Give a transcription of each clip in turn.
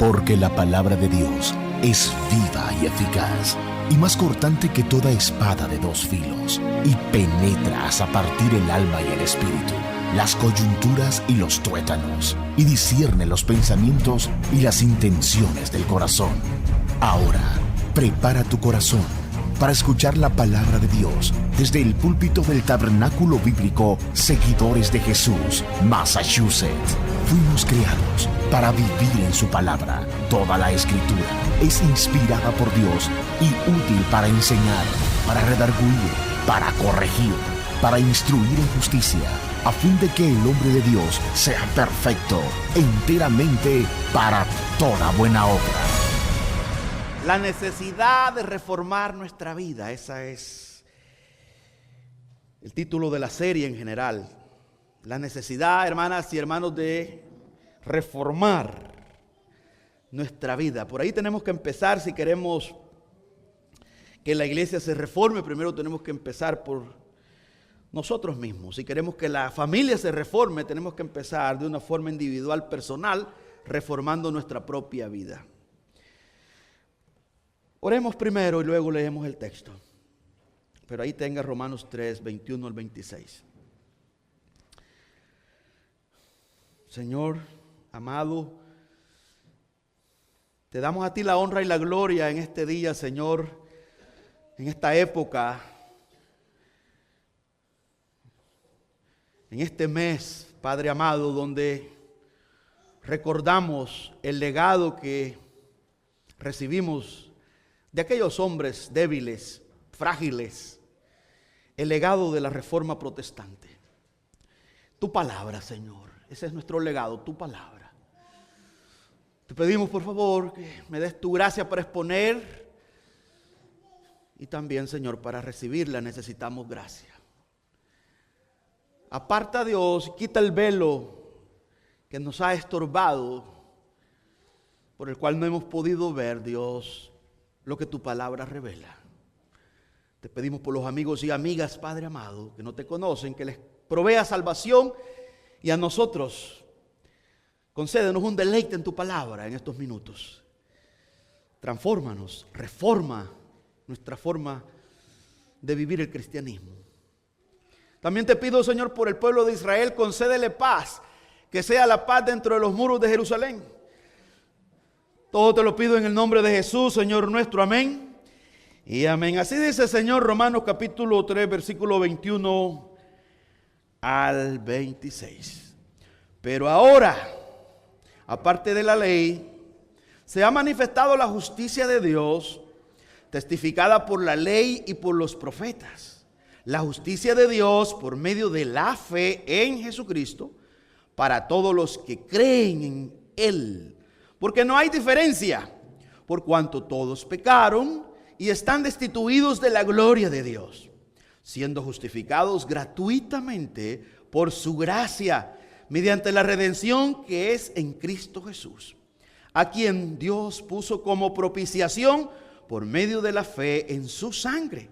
Porque la palabra de Dios es viva y eficaz, y más cortante que toda espada de dos filos, y penetra hasta partir el alma y el espíritu, las coyunturas y los tuétanos, y discierne los pensamientos y las intenciones del corazón. Ahora, prepara tu corazón para escuchar la palabra de Dios desde el púlpito del Tabernáculo Bíblico Seguidores de Jesús, Massachusetts. Fuimos creados para vivir en su palabra. Toda la Escritura es inspirada por Dios y útil para enseñar, para redarguir, para corregir, para instruir en justicia, a fin de que el hombre de Dios sea perfecto, enteramente para toda buena obra. La necesidad de reformar nuestra vida, esa es el título de la serie en general. La necesidad, hermanas y hermanos, de reformar nuestra vida. Por ahí tenemos que empezar. Si queremos que la iglesia se reforme, primero tenemos que empezar por nosotros mismos. Si queremos que la familia se reforme, tenemos que empezar de una forma individual, personal, reformando nuestra propia vida. Oremos primero y luego leemos el texto. Pero ahí tenga Romanos 3, 21 al 26. Señor amado, te damos a ti la honra y la gloria en este día, Señor, en esta época, en este mes, Padre amado, donde recordamos el legado que recibimos de aquellos hombres débiles, frágiles, el legado de la Reforma Protestante. Tu palabra, Señor, ese es nuestro legado, tu palabra. Te pedimos, por favor, que me des tu gracia para exponer y también, Señor, para recibirla necesitamos gracia. Aparta, Dios, quita el velo que nos ha estorbado, por el cual no hemos podido ver, Dios, lo que tu palabra revela. Te pedimos por los amigos y amigas, Padre amado, que no te conocen, que les provea salvación, y a nosotros concédenos un deleite en tu palabra en estos minutos. Transfórmanos, reforma nuestra forma de vivir el cristianismo. También te pido, Señor, por el pueblo de Israel, concédele paz, que sea la paz dentro de los muros de Jerusalén. Todo te lo pido en el nombre de Jesús, Señor nuestro. Amén y amén. Así dice, Señor, Romanos capítulo 3, versículo 21 al 26. Pero ahora, aparte de la ley, se ha manifestado la justicia de Dios, testificada por la ley y por los profetas. La justicia de Dios por medio de la fe en Jesucristo, para todos los que creen en Él. Porque no hay diferencia, por cuanto todos pecaron y están destituidos de la gloria de Dios, siendo justificados gratuitamente por su gracia, mediante la redención que es en Cristo Jesús, a quien Dios puso como propiciación por medio de la fe en su sangre,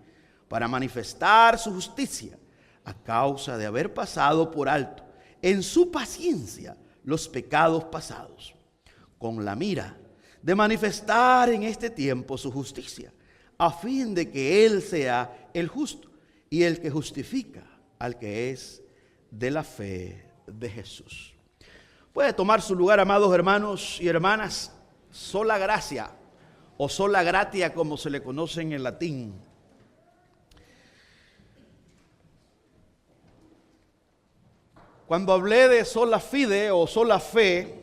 para manifestar su justicia, a causa de haber pasado por alto en su paciencia los pecados pasados, con la mira de manifestar en este tiempo su justicia, a fin de que Él sea el justo y el que justifica al que es de la fe de Jesús. Puede tomar su lugar, amados hermanos y hermanas. Sola gracia o sola gratia, como se le conoce en el latín. Cuando hablé de sola fide o sola fe,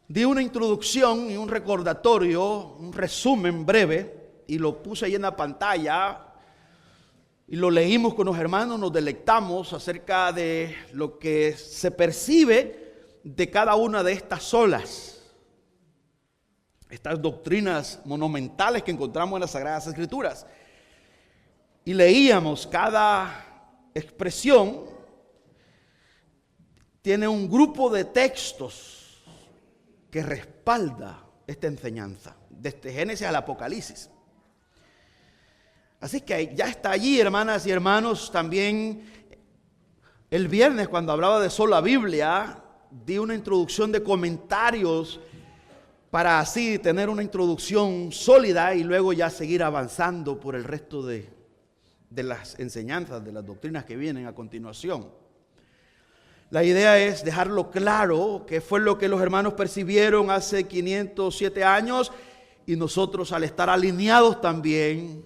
di una introducción y un recordatorio, un resumen breve, y lo puse ahí en la pantalla, y lo leímos con los hermanos, nos deleitamos acerca de lo que se percibe de cada una de estas solas, estas doctrinas monumentales que encontramos en las Sagradas Escrituras. Y leíamos cada expresión, tiene un grupo de textos que respalda esta enseñanza, desde Génesis al Apocalipsis. Así que ya está allí, hermanas y hermanos. También el viernes, cuando hablaba de sola Biblia, di una introducción de comentarios para así tener una introducción sólida y luego ya seguir avanzando por el resto de las enseñanzas, de las doctrinas que vienen a continuación. La idea es dejarlo claro qué fue lo que los hermanos percibieron hace 507 años y nosotros, al estar alineados también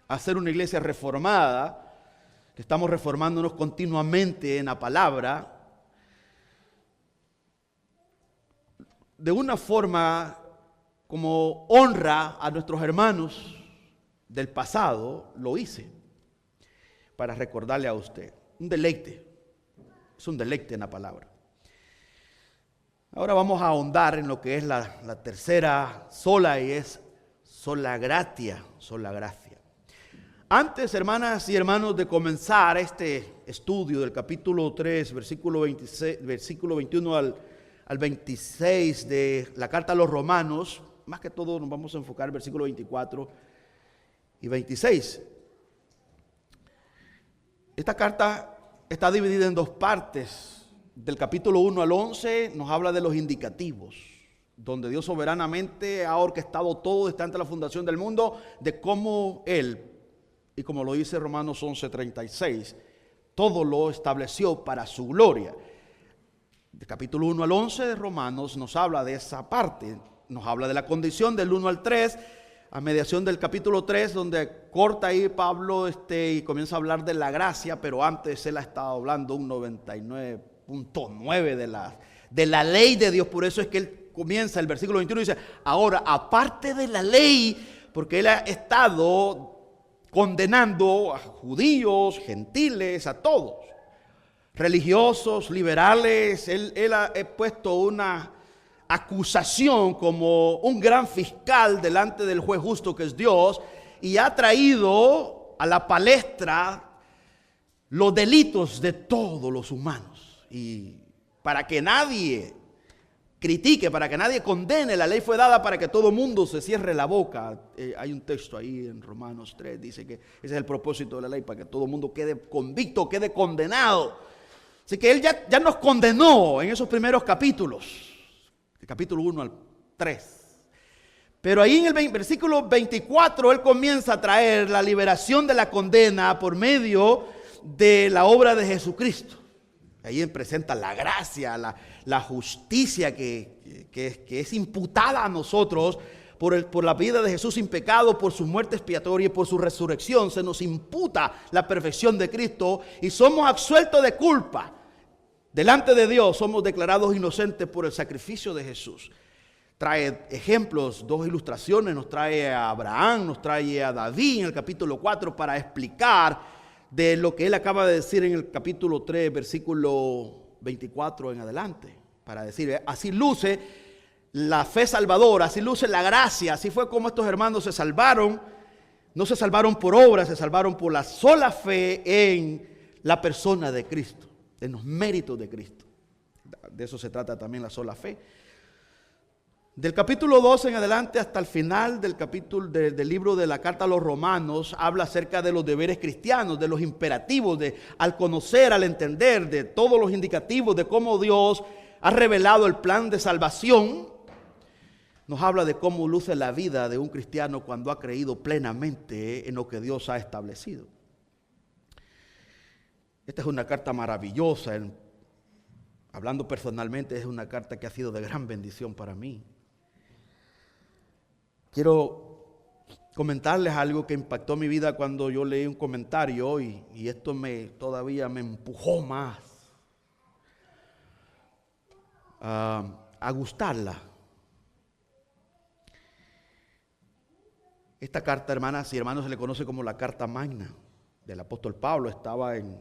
a ser una iglesia reformada, que estamos reformándonos continuamente en la palabra, de una forma como honra a nuestros hermanos del pasado, lo hice para recordarle a usted. Un deleite, es un deleite en la palabra. Ahora vamos a ahondar en lo que es la tercera sola, y es sola gratia, sola gracia. Antes, hermanas y hermanos, de comenzar este estudio del capítulo 3, versículo 21 al 26 de la carta a los Romanos, más que todo nos vamos a enfocar en el versículo 24 y 26. Esta carta está dividida en dos partes. Del capítulo 1 al 11 nos habla de los indicativos, donde Dios soberanamente ha orquestado todo desde antes de la fundación del mundo, de cómo Él, y como lo dice Romanos 11:36, todo lo estableció para su gloria. Del capítulo 1 al 11 de Romanos nos habla de esa parte, nos habla de la condición del 1 al 3, a mediación del capítulo 3, donde corta ahí Pablo y comienza a hablar de la gracia, pero antes él ha estado hablando un 99.9 de la ley de Dios. Por eso es que él comienza el versículo 21 y dice: ahora, aparte de la ley, porque él ha estado condenando a judíos, gentiles, a todos, religiosos, liberales. Él ha puesto una acusación como un gran fiscal delante del juez justo que es Dios, y ha traído a la palestra los delitos de todos los humanos. Y para que nadie critique, para que nadie condene, la ley fue dada para que todo mundo se cierre la boca. Hay un texto ahí en Romanos 3, dice que ese es el propósito de la ley, para que todo mundo quede convicto, quede condenado. Así que él ya nos condenó en esos primeros capítulos, del capítulo 1 al 3. Pero ahí en el versículo 24 él comienza a traer la liberación de la condena por medio de la obra de Jesucristo. Ahí él presenta la gracia, la justicia que es imputada a nosotros por la vida de Jesús sin pecado, por su muerte expiatoria y por su resurrección. Se nos imputa la perfección de Cristo y somos absueltos de culpa. Delante de Dios somos declarados inocentes por el sacrificio de Jesús. Trae ejemplos, dos ilustraciones, nos trae a Abraham, nos trae a David en el capítulo 4 para explicar de lo que él acaba de decir en el capítulo 3, versículo 24 en adelante. Para decir, así luce la fe salvadora, así luce la gracia, así fue como estos hermanos se salvaron. No se salvaron por obras, se salvaron por la sola fe en la persona de Cristo, en los méritos de Cristo. De eso se trata también la sola fe. Del capítulo 12 en adelante hasta el final del capítulo del libro de la carta a los Romanos habla acerca de los deberes cristianos, de los imperativos, al conocer, al entender, de todos los indicativos de cómo Dios ha revelado el plan de salvación. Nos habla de cómo luce la vida de un cristiano cuando ha creído plenamente en lo que Dios ha establecido. Esta es una carta maravillosa. Hablando personalmente, es una carta que ha sido de gran bendición para mí. Quiero comentarles algo que impactó mi vida cuando yo leí un comentario y esto todavía me empujó más a gustarla. Esta carta, hermanas y hermanos, se le conoce como la carta magna del apóstol Pablo. Estaba en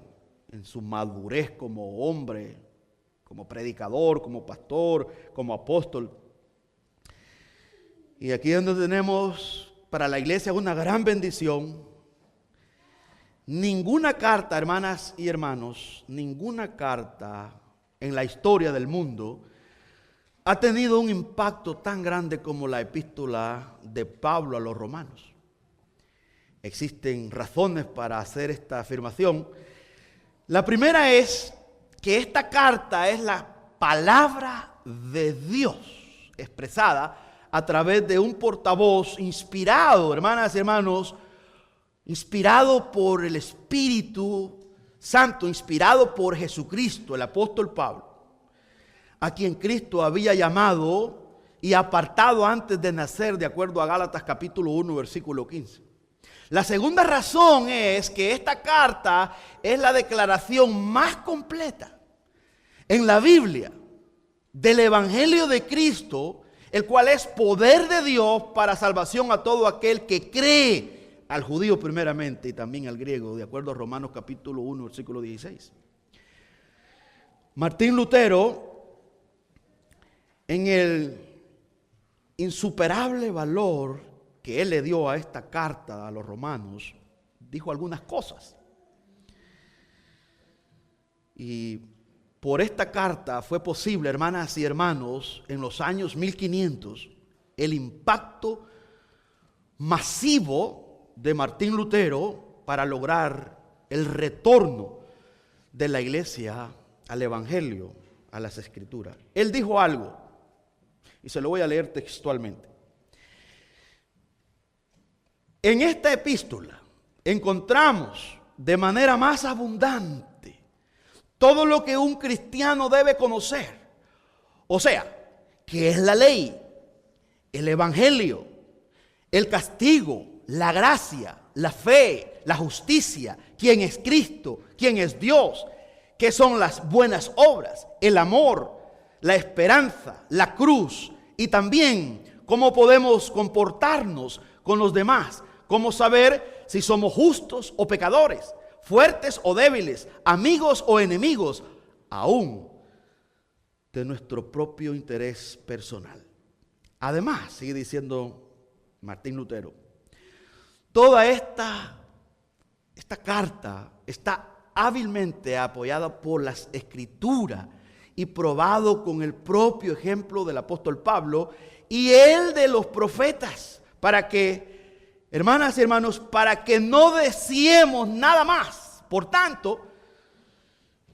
su madurez como hombre, como predicador, como pastor, como apóstol. Y aquí es donde tenemos para la iglesia una gran bendición. Ninguna carta, hermanas y hermanos, ninguna carta en la historia del mundo ha tenido un impacto tan grande como la epístola de Pablo a los romanos. Existen razones para hacer esta afirmación. La primera es que esta carta es la palabra de Dios. expresada a través de un portavoz inspirado, hermanas y hermanos, inspirado por el Espíritu Santo, inspirado por Jesucristo, el apóstol Pablo, a quien Cristo había llamado y apartado antes de nacer, de acuerdo a Gálatas capítulo 1, versículo 15. La segunda razón es que esta carta es la declaración más completa en la Biblia del Evangelio de Cristo, el cual es poder de Dios para salvación a todo aquel que cree, al judío primeramente y también al griego, de acuerdo a Romanos capítulo 1, versículo 16. Martín Lutero, en el insuperable valor que él le dio a esta carta a los romanos, dijo algunas cosas. Y por esta carta fue posible, hermanas y hermanos, en los años 1500, el impacto masivo de Martín Lutero para lograr el retorno de la iglesia al Evangelio, a las Escrituras. Él dijo algo, y se lo voy a leer textualmente. En esta epístola encontramos de manera más abundante todo lo que un cristiano debe conocer. O sea, ¿qué es la ley? El Evangelio, el castigo, la gracia, la fe, la justicia, quién es Cristo, quién es Dios, qué son las buenas obras, el amor, la esperanza, la cruz, y también cómo podemos comportarnos con los demás, cómo saber si somos justos o pecadores, fuertes o débiles, amigos o enemigos, aún de nuestro propio interés personal. Además, sigue diciendo Martín Lutero, toda esta carta está hábilmente apoyada por las Escrituras y probado con el propio ejemplo del apóstol Pablo y el de los profetas, para que, hermanas y hermanos, para que no deseemos nada más. Por tanto,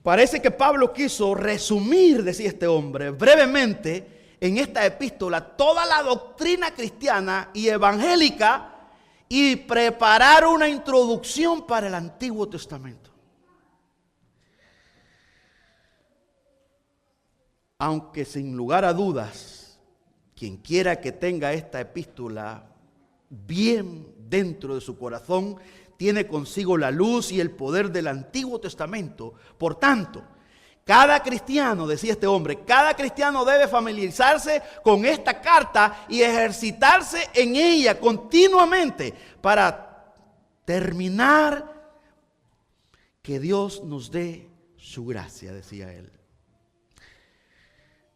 parece que Pablo quiso resumir, decía este hombre, brevemente en esta epístola toda la doctrina cristiana y evangélica y preparar una introducción para el Antiguo Testamento. Aunque sin lugar a dudas, quien quiera que tenga esta epístola bien dentro de su corazón, tiene consigo la luz y el poder del Antiguo Testamento. Por tanto, cada cristiano, decía este hombre, cada cristiano debe familiarizarse con esta carta y ejercitarse en ella continuamente para terminar que Dios nos dé su gracia, decía él.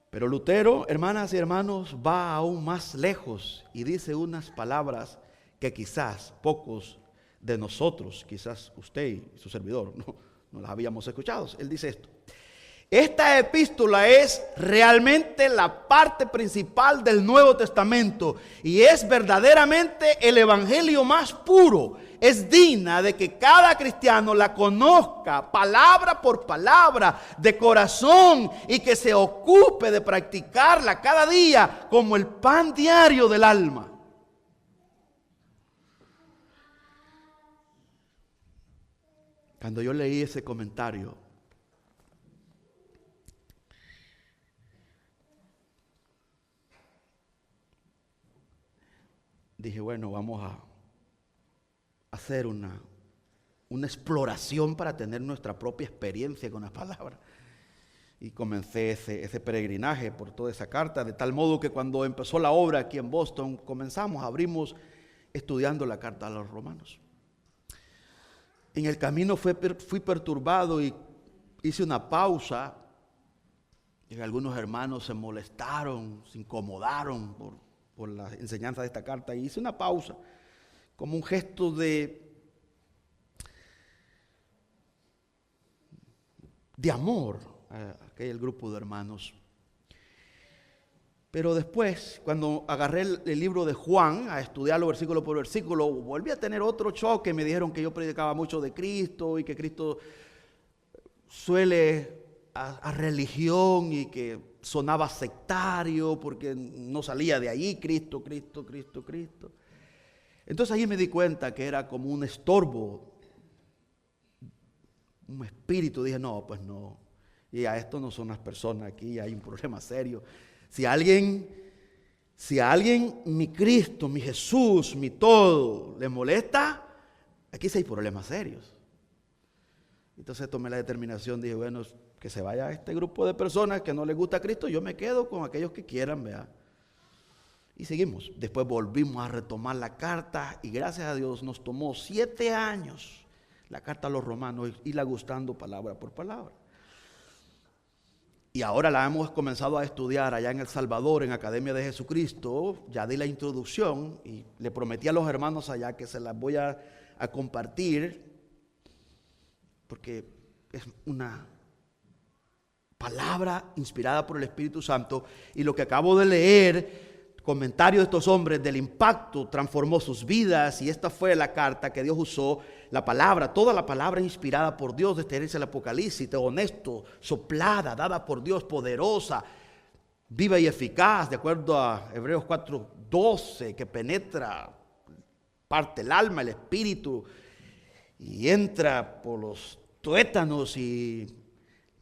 Pero Lutero, hermanas y hermanos, va aún más lejos y dice unas palabras que quizás pocos de nosotros, quizás usted y su servidor, no las habíamos escuchado. Él dice esto: esta epístola es realmente la parte principal del Nuevo Testamento y es verdaderamente el evangelio más puro. Es digna de que cada cristiano la conozca palabra por palabra, de corazón, y que se ocupe de practicarla cada día como el pan diario del alma. Cuando yo leí ese comentario, dije, bueno, vamos a hacer una exploración para tener nuestra propia experiencia con las palabras. Y comencé ese peregrinaje por toda esa carta, de tal modo que cuando empezó la obra aquí en Boston, abrimos estudiando la carta a los romanos. En el camino fui perturbado y hice una pausa, y algunos hermanos se molestaron, se incomodaron por la enseñanza de esta carta, y hice una pausa como un gesto de amor a aquel grupo de hermanos. Pero después, cuando agarré el libro de Juan a estudiarlo versículo por versículo, volví a tener otro choque. Me dijeron que yo predicaba mucho de Cristo y que Cristo suele a religión y que sonaba sectario porque no salía de ahí, Cristo. Entonces ahí me di cuenta que era como un estorbo, un espíritu. Dije, no, pues no. Y a esto no son las personas, aquí hay un problema serio. Si a alguien, mi Cristo, mi Jesús, mi todo, le molesta, aquí sí hay problemas serios. Entonces tomé la determinación, dije, bueno, que se vaya este grupo de personas que no les gusta a Cristo, yo me quedo con aquellos que quieran, ¿verdad? Y seguimos. Después volvimos a retomar la carta y gracias a Dios nos tomó 7 años la carta a los romanos, irla gustando palabra por palabra. Y ahora la hemos comenzado a estudiar allá en El Salvador, en Academia de Jesucristo. Ya di la introducción y le prometí a los hermanos allá que se las voy a compartir, porque es una palabra inspirada por el Espíritu Santo. Y lo que acabo de leer, comentarios de estos hombres del impacto, transformó sus vidas. Y esta fue la carta que Dios usó, la palabra, toda la palabra inspirada por Dios desde Génesis al Apocalipsis, honesto, soplada, dada por Dios, poderosa, viva y eficaz, de acuerdo a Hebreos 4:12, que penetra, parte el alma, el espíritu, y entra por los tuétanos y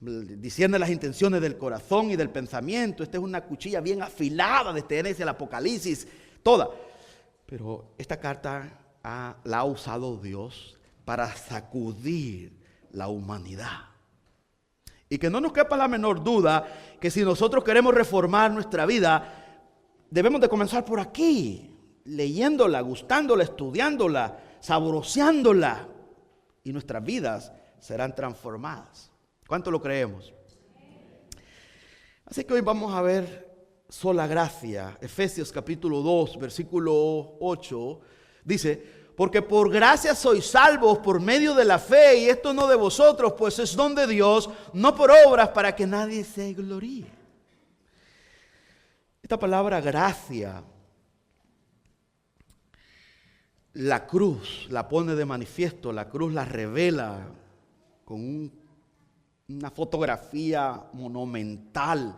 discierne las intenciones del corazón y del pensamiento. Esta es una cuchilla bien afilada desde Génesis al Apocalipsis, toda. Pero esta carta la ha usado Dios para sacudir la humanidad. Y que no nos quepa la menor duda que si nosotros queremos reformar nuestra vida, debemos de comenzar por aquí, leyéndola, gustándola, estudiándola, saboreándola, y nuestras vidas serán transformadas. ¿Cuánto lo creemos? Así que hoy vamos a ver sola gracia. Efesios capítulo 2, versículo 8, dice: porque por gracia sois salvos por medio de la fe, y esto no de vosotros, pues es don de Dios, no por obras, para que nadie se gloríe. Esta palabra gracia, la cruz la pone de manifiesto, la cruz la revela con una fotografía monumental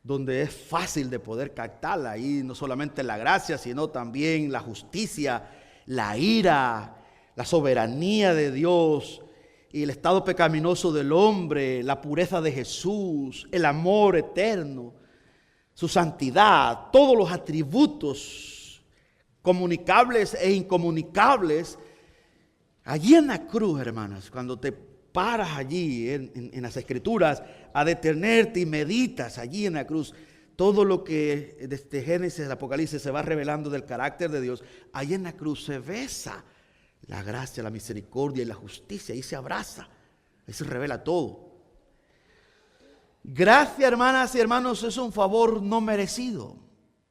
donde es fácil de poder captarla. Ahí no solamente la gracia, sino también la justicia, la ira, la soberanía de Dios y el estado pecaminoso del hombre, la pureza de Jesús, el amor eterno, su santidad, todos los atributos comunicables e incomunicables. Allí en la cruz, hermanas, cuando te paras allí en las Escrituras a detenerte y meditas allí en la cruz, todo lo que desde Génesis al Apocalipsis se va revelando del carácter de Dios, allí en la cruz se besa la gracia, la misericordia y la justicia. Ahí se abraza, ahí se revela todo. Gracia, hermanas y hermanos, es un favor no merecido.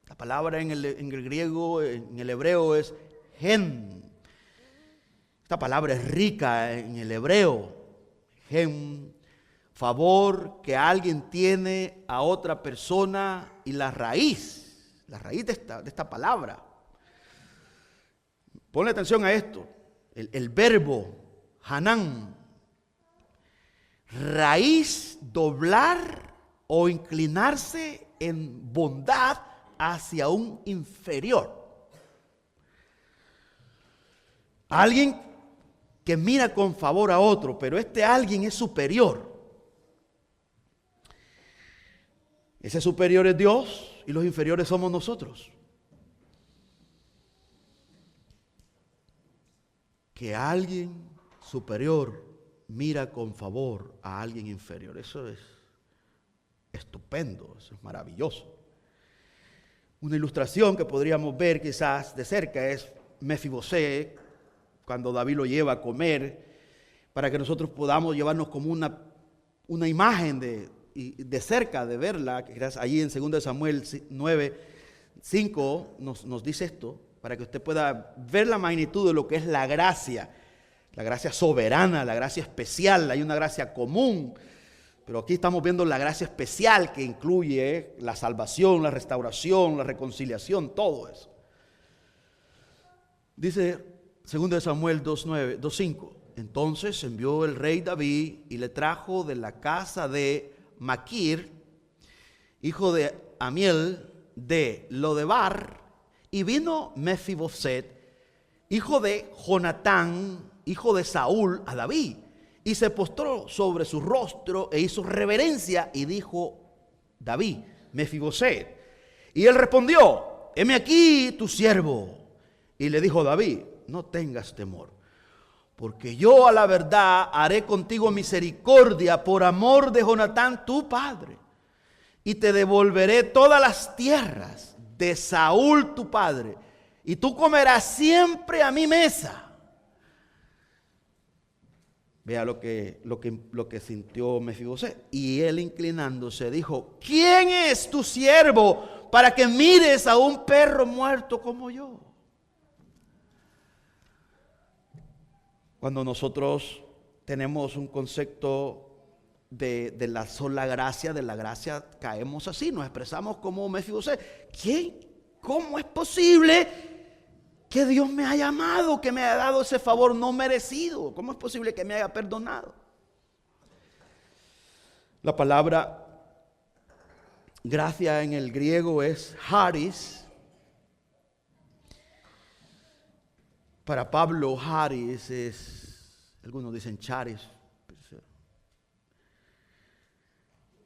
La palabra en el griego, en el hebreo es gen. Esta palabra es rica en el hebreo. Gen, favor que alguien tiene a otra persona, y la raíz de esta palabra. Ponle atención a esto. El verbo hanán, raíz, doblar o inclinarse en bondad hacia un inferior. Alguien que mira con favor a otro, pero este alguien es superior. Ese superior es Dios y los inferiores somos nosotros. Que alguien superior mira con favor a alguien inferior, eso es estupendo, eso es maravilloso. Una ilustración que podríamos ver quizás de cerca es Mefibosé, cuando David lo lleva a comer, para que nosotros podamos llevarnos como una imagen de cerca, de verla. Allí en 2 Samuel 9:5 nos dice esto, para que usted pueda ver la magnitud de lo que es la gracia soberana, la gracia especial. Hay una gracia común, pero aquí estamos viendo la gracia especial que incluye la salvación, la restauración, la reconciliación, todo eso. Dice 2 Samuel 2:5, Entonces envió el rey David y le trajo de la casa de Maquir, hijo de Amiel, de Lodebar, y vino Mefiboset, hijo de Jonatán, hijo de Saúl, a David, y se postró sobre su rostro e hizo reverencia, y dijo David, Mefiboset, y él respondió, heme aquí tu siervo. Y le dijo David, no tengas temor, porque yo a la verdad haré contigo misericordia por amor de Jonatán tu padre, y te devolveré todas las tierras de Saúl tu padre, y tú comerás siempre a mi mesa. Vea lo que sintió Mefiboset. Y él, inclinándose, dijo, ¿quién es tu siervo para que mires a un perro muerto como yo? Cuando nosotros tenemos un concepto de la sola gracia, de la gracia, caemos así, nos expresamos como Mefiboset. ¿Quién? ¿Cómo es posible que Dios me haya amado, que me haya dado ese favor no merecido? ¿Cómo es posible que me haya perdonado? La palabra gracia en el griego es charis. Para Pablo, charis es, algunos dicen charis,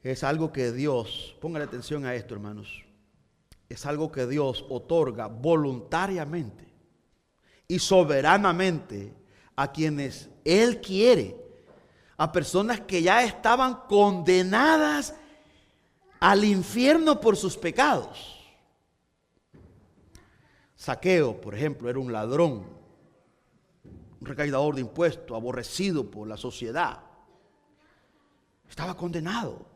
es algo que Dios, póngale atención a esto, hermanos, es algo que Dios otorga voluntariamente y soberanamente a quienes Él quiere, a personas que ya estaban condenadas al infierno por sus pecados. Zaqueo, por ejemplo, era un ladrón, un recaudador de impuestos, aborrecido por la sociedad. Estaba condenado.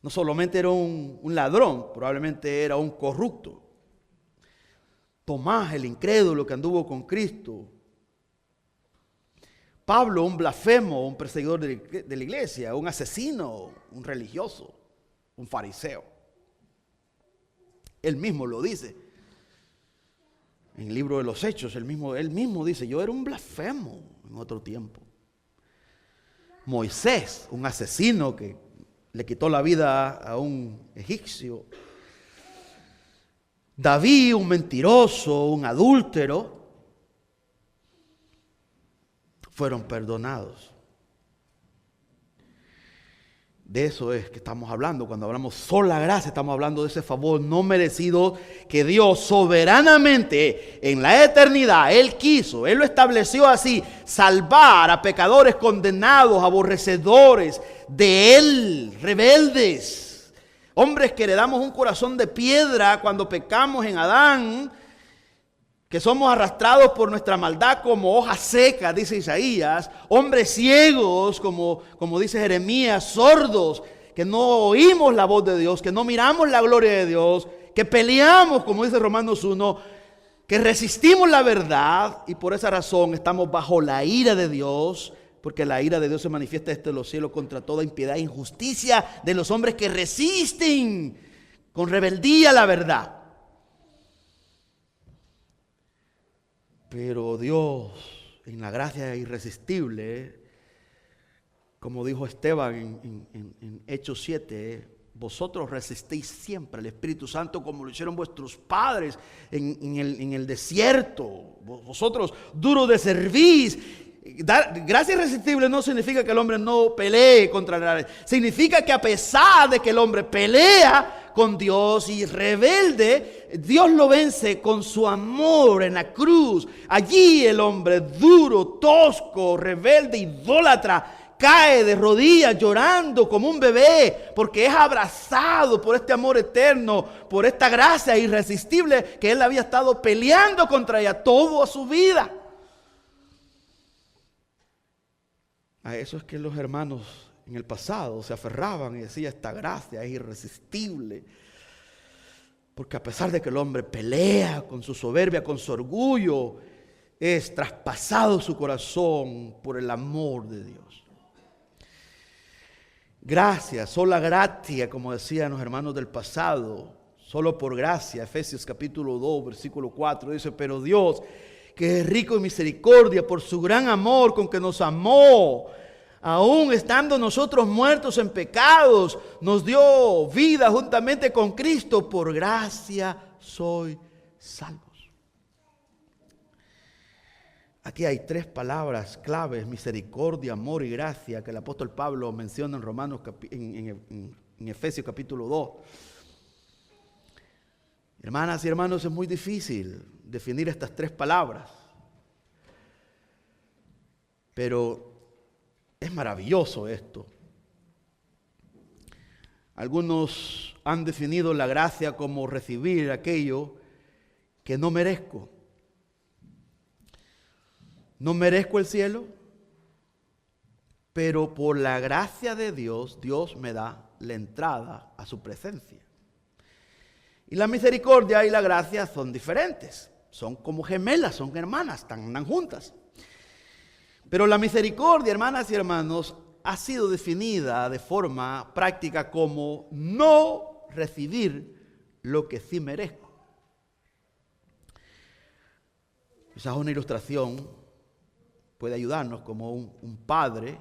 No solamente era un ladrón, probablemente era un corrupto. Tomás, el incrédulo que anduvo con Cristo. Pablo, un blasfemo, un perseguidor de la iglesia, un asesino, un religioso, un fariseo. Él mismo lo dice. En el libro de los Hechos, él mismo dice, yo era un blasfemo en otro tiempo. Moisés, un asesino que le quitó la vida a un egipcio. David, un mentiroso, un adúltero, fueron perdonados. De eso es que estamos hablando. Cuando hablamos sola gracia, estamos hablando de ese favor no merecido que Dios soberanamente en la eternidad, Él quiso, Él lo estableció así, salvar a pecadores condenados, aborrecedores de Él, rebeldes, hombres que heredamos un corazón de piedra cuando pecamos en Adán, que somos arrastrados por nuestra maldad como hojas secas, dice Isaías, hombres ciegos, como dice Jeremías, sordos, que no oímos la voz de Dios, que no miramos la gloria de Dios, que peleamos, como dice Romanos 1, que resistimos la verdad y por esa razón estamos bajo la ira de Dios, porque la ira de Dios se manifiesta desde los cielos contra toda impiedad e injusticia de los hombres que resisten con rebeldía la verdad. Pero Dios, en la gracia irresistible, como dijo Esteban en Hechos 7, vosotros resistéis siempre al Espíritu Santo como lo hicieron vuestros padres en el desierto. Vosotros duros de servir. Gracia irresistible no significa que el hombre no pelee contra la gracia. Significa que a pesar de que el hombre pelea con Dios y rebelde, Dios lo vence con su amor en la cruz. Allí el hombre duro, tosco, rebelde, idólatra, cae de rodillas llorando como un bebé porque es abrazado por este amor eterno, por esta gracia irresistible que él había estado peleando contra ella toda su vida. A eso es que los hermanos en el pasado se aferraban y decían, esta gracia es irresistible. Porque a pesar de que el hombre pelea con su soberbia, con su orgullo, es traspasado su corazón por el amor de Dios. Gracia, sola gratia, como decían los hermanos del pasado, solo por gracia. Efesios capítulo 2, versículo 4 dice, pero Dios, que es rico en misericordia por su gran amor con que nos amó, aún estando nosotros muertos en pecados, nos dio vida juntamente con Cristo. Por gracia soy salvos. Aquí hay tres palabras claves: misericordia, amor y gracia, que el apóstol Pablo menciona en Efesios capítulo 2. Hermanas y hermanos, es muy difícil definir estas tres palabras, pero es maravilloso esto. Algunos han definido la gracia como recibir aquello que no merezco. No merezco el cielo, pero por la gracia de Dios, Dios me da la entrada a su presencia. Y la misericordia y la gracia son diferentes. Son como gemelas, son hermanas, andan juntas. Pero la misericordia, hermanas y hermanos, ha sido definida de forma práctica como no recibir lo que sí merezco. Quizás una ilustración puede ayudarnos, como un padre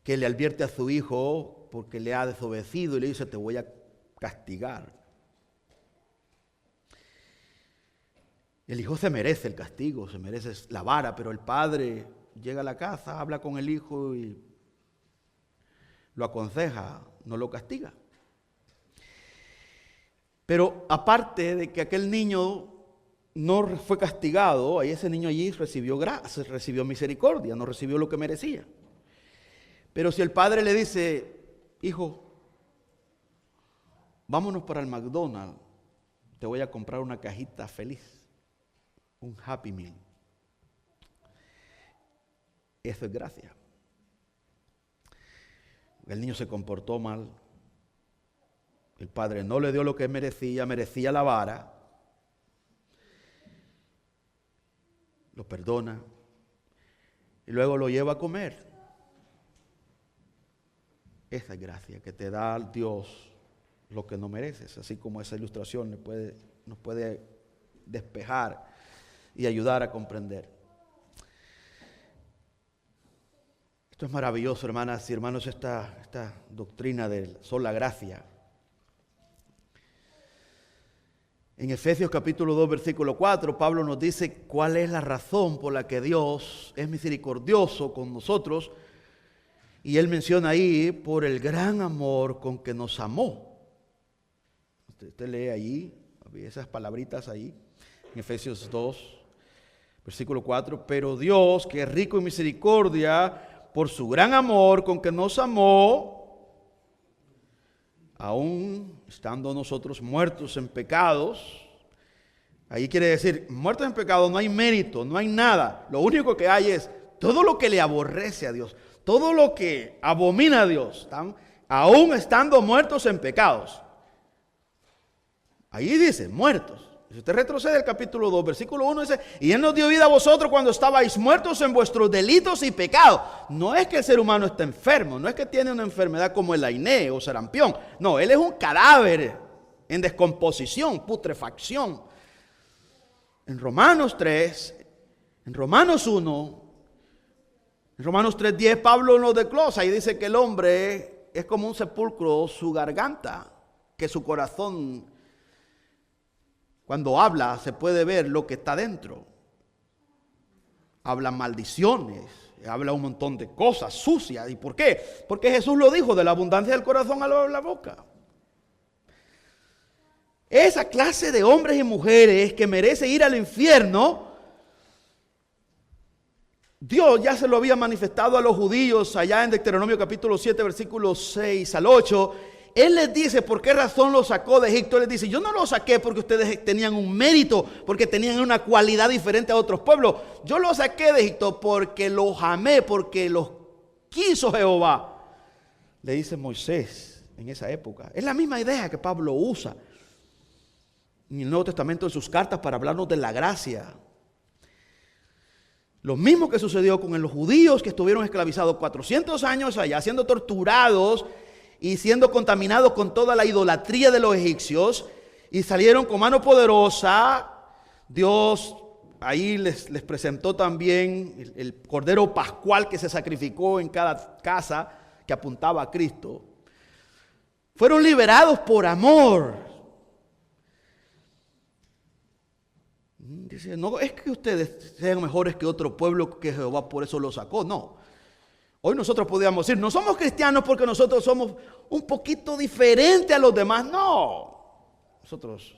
que le advierte a su hijo porque le ha desobedecido y le dice: te voy a castigar. El hijo se merece el castigo, se merece la vara, pero el padre llega a la casa, habla con el hijo y lo aconseja, no lo castiga. Pero aparte de que aquel niño no fue castigado, ahí ese niño allí recibió gracia, recibió misericordia, no recibió lo que merecía. Pero si el padre le dice: hijo, vámonos para el McDonald's, te voy a comprar una cajita feliz, un Happy Meal. Eso es gracia. El niño se comportó mal, el padre no le dio lo que merecía, merecía la vara. Lo perdona y luego lo lleva a comer. Esa es gracia, que te da Dios lo que no mereces, así como esa ilustración nos puede despejar y ayudar a comprender. Esto es maravilloso, hermanas y hermanos, esta doctrina de sola gracia. En Efesios capítulo 2, versículo 4, Pablo nos dice cuál es la razón por la que Dios es misericordioso con nosotros. Y él menciona ahí: por el gran amor con que nos amó. Usted lee allí, esas palabritas ahí, en Efesios 2, versículo 4. Pero Dios, que es rico en misericordia, por su gran amor con que nos amó, aún estando nosotros muertos en pecados. Ahí quiere decir, muertos en pecado no hay mérito, no hay nada. Lo único que hay es todo lo que le aborrece a Dios, todo lo que abomina a Dios, aún estando muertos en pecados. Ahí dice, muertos. Si usted retrocede al capítulo 2, versículo 1, dice: y Él nos dio vida a vosotros cuando estabais muertos en vuestros delitos y pecados. No es que el ser humano está enfermo, no es que tiene una enfermedad como el acné o sarampión. No, Él es un cadáver en descomposición, putrefacción. En Romanos 3, en Romanos 1, en Romanos 3:10, Pablo nos desglosa y dice que el hombre es como un sepulcro, su garganta, que su corazón, cuando habla, se puede ver lo que está dentro. Habla maldiciones, habla un montón de cosas sucias. ¿Y por qué? Porque Jesús lo dijo: de la abundancia del corazón habla la boca. Esa clase de hombres y mujeres que merece ir al infierno, Dios ya se lo había manifestado a los judíos allá en Deuteronomio capítulo 7, versículos 6 al 8. Él les dice por qué razón los sacó de Egipto. Él les dice: yo no los saqué porque ustedes tenían un mérito, porque tenían una cualidad diferente a otros pueblos. Yo los saqué de Egipto porque los amé, porque los quiso Jehová. Le dice Moisés en esa época. Es la misma idea que Pablo usa en el Nuevo Testamento en sus cartas para hablarnos de la gracia. Lo mismo que sucedió con los judíos que estuvieron esclavizados 400 años allá, siendo torturados y siendo contaminados con toda la idolatría de los egipcios, y salieron con mano poderosa. Dios ahí les presentó también el cordero pascual que se sacrificó en cada casa que apuntaba a Cristo. Fueron liberados por amor. Dice, no es que ustedes sean mejores que otro pueblo que Jehová por eso los sacó, no. Hoy nosotros podríamos decir, no somos cristianos porque nosotros somos un poquito diferentes a los demás. No, nosotros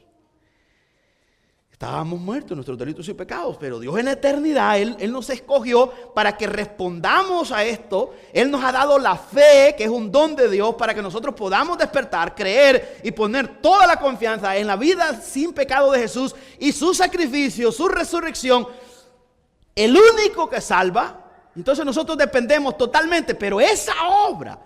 estábamos muertos en nuestros delitos y pecados, pero Dios en la eternidad, Él nos escogió para que respondamos a esto. Él nos ha dado la fe, que es un don de Dios, para que nosotros podamos despertar, creer y poner toda la confianza en la vida sin pecado de Jesús y su sacrificio, su resurrección, el único que salva. Entonces nosotros dependemos totalmente, pero esa obra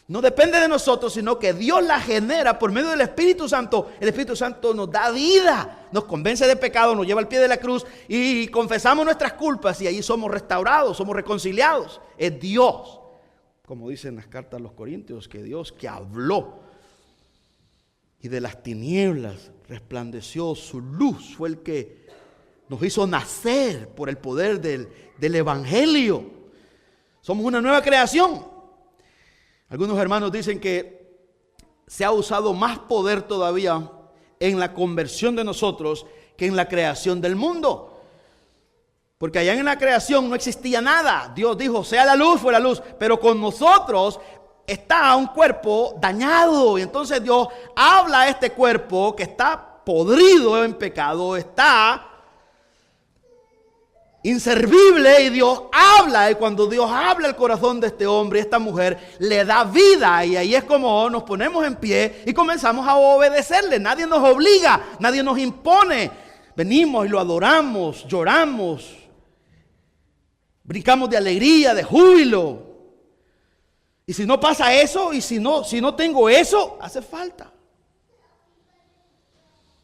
no depende de nosotros, sino que Dios la genera por medio del Espíritu Santo. El Espíritu Santo nos da vida, nos convence de pecado, nos lleva al pie de la cruz y confesamos nuestras culpas y ahí somos restaurados, somos reconciliados. Es Dios, como dicen las cartas a los Corintios, que Dios que habló y de las tinieblas resplandeció su luz, fue el que nos hizo nacer por el poder del Evangelio. Somos una nueva creación. Algunos hermanos dicen que se ha usado más poder todavía en la conversión de nosotros que en la creación del mundo. Porque allá en la creación no existía nada. Dios dijo, sea la luz, fue la luz. Pero con nosotros está un cuerpo dañado. Y entonces Dios habla a este cuerpo que está podrido en pecado, está inservible, y Dios habla, y cuando Dios habla al corazón de este hombre y esta mujer, le da vida, y ahí es como nos ponemos en pie y comenzamos a obedecerle. Nadie nos obliga, nadie nos impone. Venimos y lo adoramos, lloramos, brincamos de alegría, de júbilo. Y si no pasa eso, y si no tengo eso, hace falta.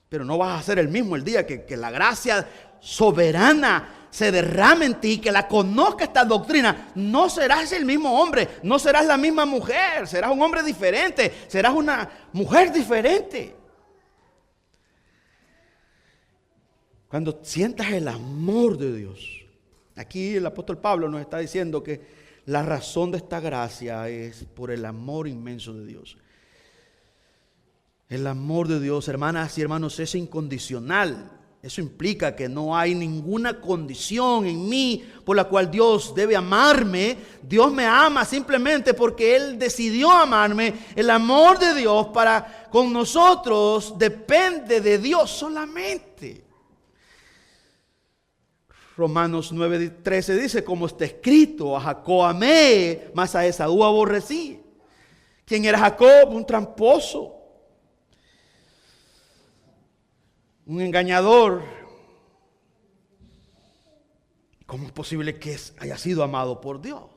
Pero no vas a ser el mismo el día que la gracia soberana se derrame en ti, que la conozca esta doctrina. No serás el mismo hombre, no serás la misma mujer, serás un hombre diferente, serás una mujer diferente. Cuando sientas el amor de Dios, aquí el apóstol Pablo nos está diciendo que la razón de esta gracia es por el amor inmenso de Dios. El amor de Dios, hermanas y hermanos, es incondicional. Eso implica que no hay ninguna condición en mí por la cual Dios debe amarme. Dios me ama simplemente porque Él decidió amarme. El amor de Dios para con nosotros depende de Dios solamente. Romanos 9:13 dice, como está escrito, a Jacob amé, mas a Esaú aborrecí. ¿Quién era Jacob? Un tramposo, un engañador. ¿Cómo es posible que haya sido amado por Dios?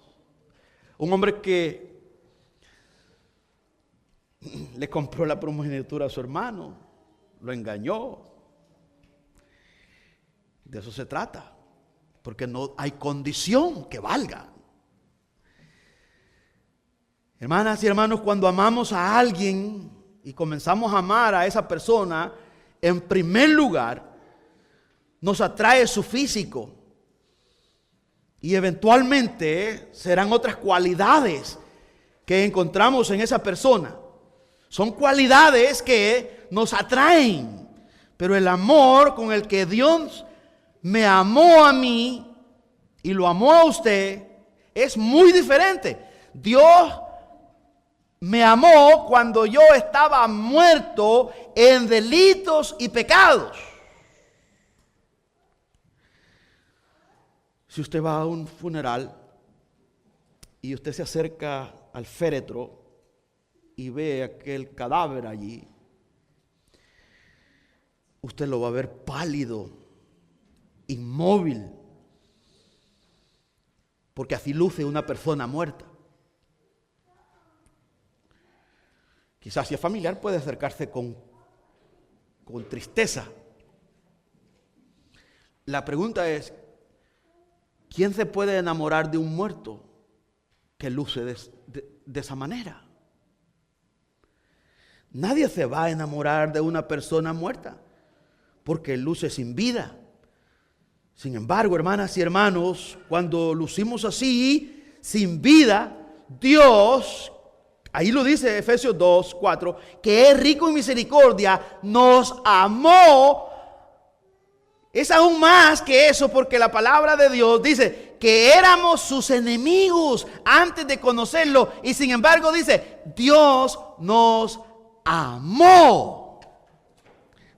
Un hombre que le compró la primogenitura a su hermano, lo engañó. De eso se trata, porque no hay condición que valga. Hermanas y hermanos, cuando amamos a alguien y comenzamos a amar a esa persona, en primer lugar, nos atrae su físico. Y eventualmente serán otras cualidades que encontramos en esa persona. Son cualidades que nos atraen. Pero el amor con el que Dios me amó a mí y lo amó a usted es muy diferente. Dios me amó cuando yo estaba muerto en delitos y pecados. Si usted va a un funeral y usted se acerca al féretro y ve aquel cadáver allí, usted lo va a ver pálido, inmóvil, porque así luce una persona muerta. Quizás si es familiar puede acercarse con tristeza. La pregunta es, ¿quién se puede enamorar de un muerto que luce de esa manera? Nadie se va a enamorar de una persona muerta porque luce sin vida. Sin embargo, hermanas y hermanos, cuando lucimos así, sin vida, Dios, ahí lo dice Efesios 2:4, que es rico en misericordia, nos amó. Es aún más que eso, porque la palabra de Dios dice que éramos sus enemigos antes de conocerlo, y sin embargo dice, Dios nos amó.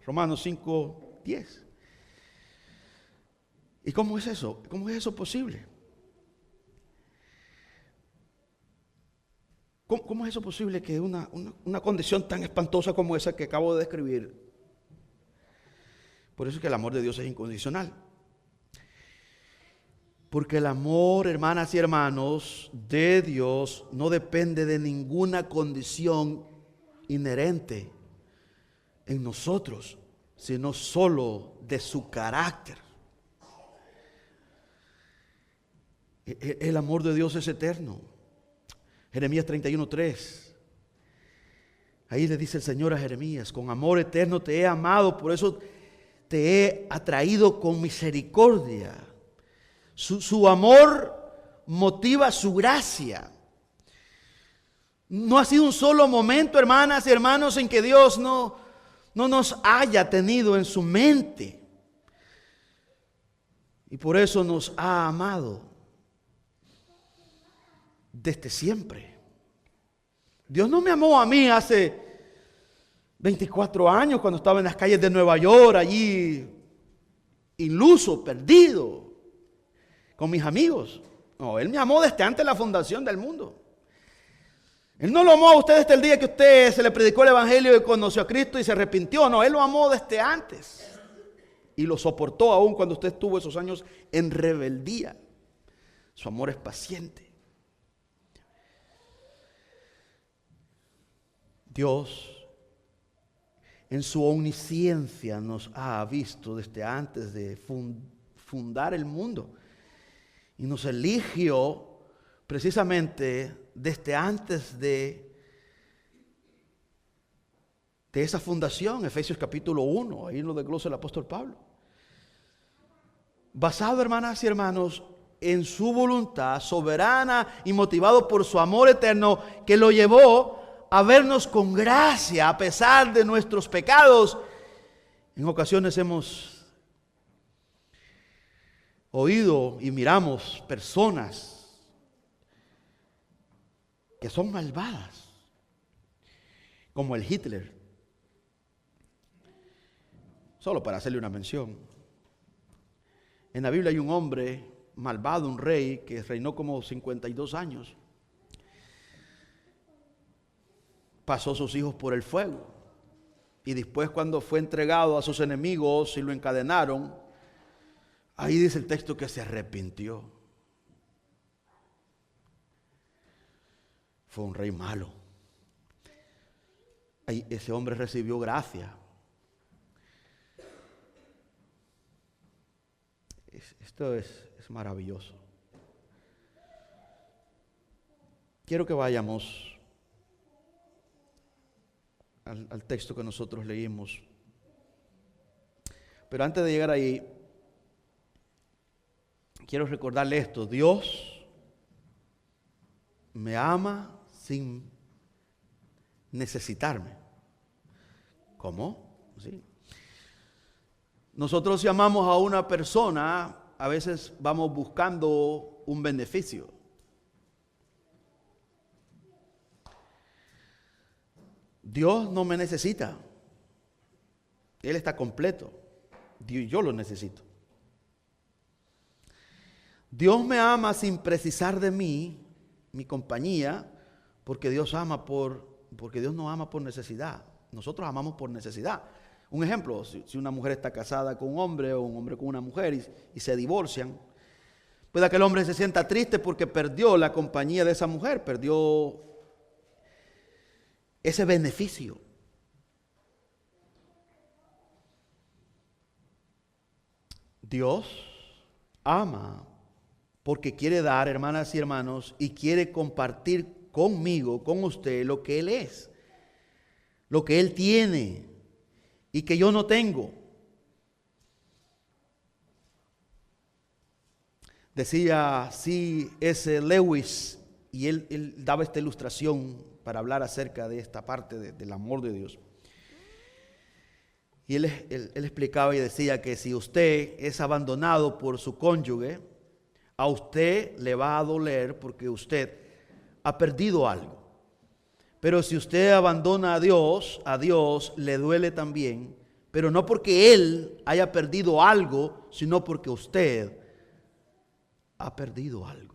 Romanos 5:10. ¿Y cómo es eso? ¿Cómo es eso posible? ¿Cómo es eso posible que una condición tan espantosa como esa que acabo de describir? Por eso es que el amor de Dios es incondicional. Porque el amor, hermanas y hermanos, de Dios no depende de ninguna condición inherente en nosotros, sino solo de su carácter. El amor de Dios es eterno. Jeremías 31:3. Ahí le dice el Señor a Jeremías: con amor eterno te he amado, por eso te he atraído con misericordia. Su amor motiva su gracia. No ha sido un solo momento, hermanas y hermanos, en que Dios no nos haya tenido en su mente. Y por eso nos ha amado desde siempre. Dios no me amó a mí hace 24 años cuando estaba en las calles de Nueva York, allí iluso, perdido, con mis amigos. No, Él me amó desde antes de la fundación del mundo. Él no lo amó a usted desde el día que usted se le predicó el evangelio y conoció a Cristo y se arrepintió. No, Él lo amó desde antes. Y lo soportó aún cuando usted estuvo esos años en rebeldía. Su amor es paciente. Dios, en su omnisciencia, nos ha visto desde antes de fundar el mundo. Y nos eligió precisamente desde antes de esa fundación, Efesios capítulo 1, ahí lo desglosa el apóstol Pablo. Basado, hermanas y hermanos, en su voluntad soberana y motivado por su amor eterno, que lo llevó a vernos con gracia a pesar de nuestros pecados. En ocasiones hemos oído y miramos personas que son malvadas, como el Hitler, solo para hacerle una mención. En la Biblia hay un hombre malvado, un rey que reinó como 52 años. Pasó sus hijos por el fuego, y después, cuando fue entregado a sus enemigos y lo encadenaron, ahí dice el texto que se arrepintió. Fue un rey malo. Ahí ese hombre recibió gracia. Esto es maravilloso. Quiero que vayamos al texto que nosotros leímos. Pero antes de llegar ahí, quiero recordarle esto: Dios me ama sin necesitarme. ¿Cómo? ¿Sí? Nosotros, si amamos a una persona, a veces vamos buscando un beneficio. Dios no me necesita. Él está completo. Yo lo necesito. Dios me ama sin precisar de mí, mi compañía, porque Dios no ama por necesidad. Nosotros amamos por necesidad. Un ejemplo: si una mujer está casada con un hombre, o un hombre con una mujer, y se divorcian, puede que el hombre se sienta triste porque perdió la compañía de esa mujer, perdió ese beneficio. Dios ama porque quiere dar, hermanas y hermanos, y quiere compartir conmigo, con usted, lo que Él es, lo que Él tiene y que yo no tengo. Decía C.S. Lewis, y él daba esta ilustración para hablar acerca de esta parte del amor de Dios. Y él explicaba y decía que si usted es abandonado por su cónyuge, a usted le va a doler porque usted ha perdido algo. Pero si usted abandona a Dios le duele también, pero no porque Él haya perdido algo, sino porque usted ha perdido algo.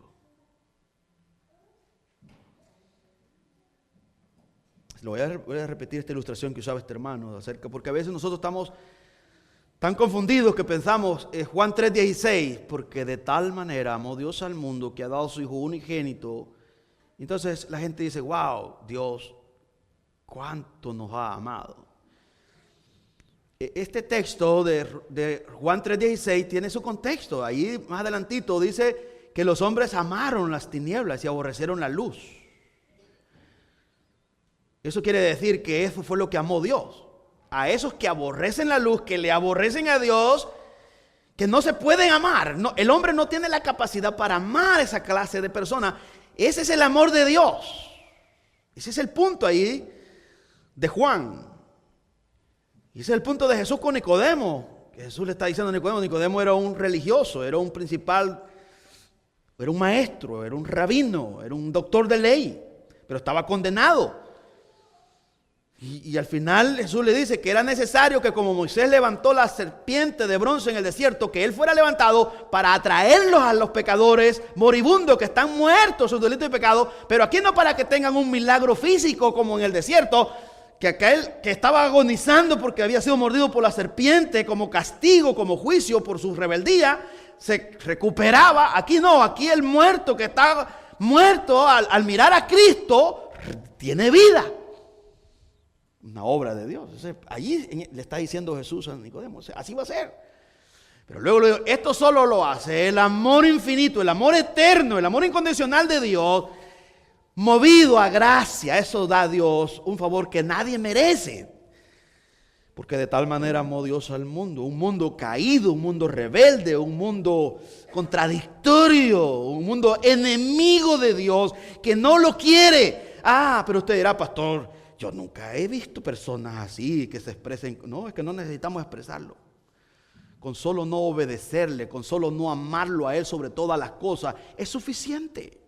Voy a repetir esta ilustración que usaba este hermano acerca, porque a veces nosotros estamos tan confundidos que pensamos, Juan 3:16, porque de tal manera amó Dios al mundo que ha dado a su Hijo unigénito. Entonces la gente dice, wow, Dios, cuánto nos ha amado. Este texto de Juan 3:16 tiene su contexto. Ahí más adelantito dice que los hombres amaron las tinieblas y aborrecieron la luz. Eso quiere decir que eso fue lo que amó Dios. A esos que aborrecen la luz, que le aborrecen a Dios, que no se pueden amar. No, el hombre no tiene la capacidad para amar a esa clase de personas. Ese es el amor de Dios. Ese es el punto ahí de Juan. Y ese es el punto de Jesús con Nicodemo. Que Jesús le está diciendo a Nicodemo. Nicodemo era un religioso, era un principal, era un maestro, era un rabino, era un doctor de ley, pero estaba condenado. Y al final Jesús le dice que era necesario que como Moisés levantó la serpiente de bronce en el desierto, que él fuera levantado para atraerlos a los pecadores moribundos que están muertos sus delitos y pecados, pero aquí no para que tengan un milagro físico como en el desierto, que aquel que estaba agonizando porque había sido mordido por la serpiente como castigo, como juicio por su rebeldía, se recuperaba. Aquí no, aquí el muerto que está muerto al mirar a Cristo tiene vida. Una obra de Dios. Allí le está diciendo Jesús a Nicodemo, así va a ser. Pero luego le digo, esto solo lo hace el amor infinito, el amor eterno, el amor incondicional de Dios, movido a gracia. Eso da a Dios un favor que nadie merece. Porque de tal manera amó Dios al mundo, un mundo caído, un mundo rebelde, un mundo contradictorio, un mundo enemigo de Dios que no lo quiere. Pero usted dirá, pastor, yo nunca he visto personas así que se expresen. No, es que no necesitamos expresarlo. Con solo no obedecerle, con solo no amarlo a Él sobre todas las cosas, es suficiente.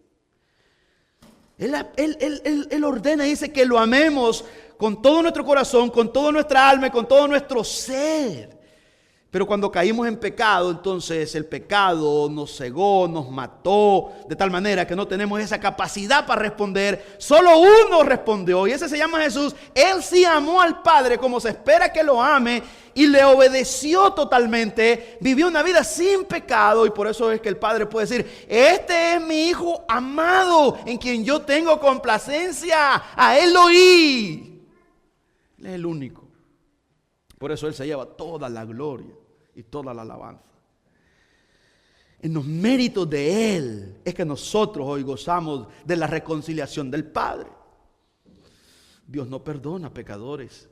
Él ordena y dice que lo amemos con todo nuestro corazón, con toda nuestra alma y con todo nuestro ser. Pero cuando caímos en pecado, entonces el pecado nos cegó, nos mató, de tal manera que no tenemos esa capacidad para responder. Solo uno respondió y ese se llama Jesús. Él sí amó al Padre como se espera que lo ame y le obedeció totalmente. Vivió una vida sin pecado y por eso es que el Padre puede decir, este es mi Hijo amado en quien yo tengo complacencia. A Él lo oí. Él es el único. Por eso Él se lleva toda la gloria y toda la alabanza. En los méritos de Él es que nosotros hoy gozamos de la reconciliación del Padre. Dios no perdona pecadores.